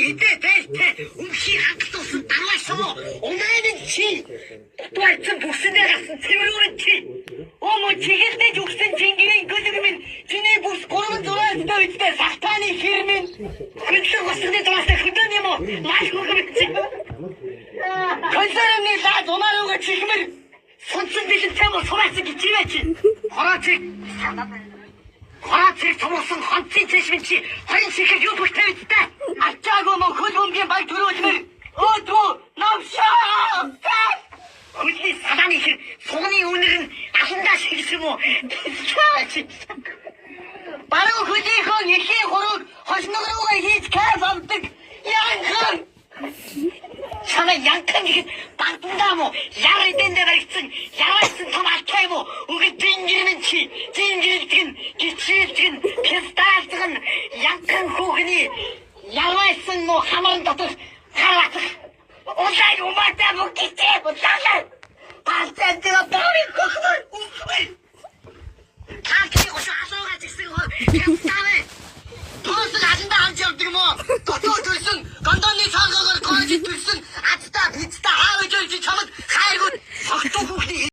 Идэ дээлтэй өмхий хангалтсан дараашаа унааның чи дуайцсан бүсэндээ гасан цэврүүрэн чи ому чигэлдэж өгсөн чингэрийн гөлөг минь чиний бүс 300 үедээ сахтааны хирмэн хөлөг усны дуусах хөдөн юм уу маш хөргөмч консервны лаад унаарууга чихмэр сонсон бэлэн цэмо сураац гिचивэч Хорацыг томсон хонцын цэшмэн чи харин шихэр юу бүхтэй үсттэй ачаагүй мөн хөл бөмбөгийн баг төрүүлмэр өөдөө навшаа хөлний садааны хэр сугны үнэр нь ахандаа шигсэн юм уу баруун хөлийнхөө ихээ хурууг хошног руугаа хийж кайф авдаг янхан Sana янхан гэхэд багдандаа мó яр эдэндээ баригдсан яраасан том алтай юм уу үгүй дингэрэн чи дингэрэлдэг нь гिचэлдэг нь писталдаг нь янхан хүүхний яраасан мó хамарн дотор хараах улаан умаатай мó гिचээ улаан палцаа бори хөхмөр үгүй таки ус асуугаад ирсэн хоо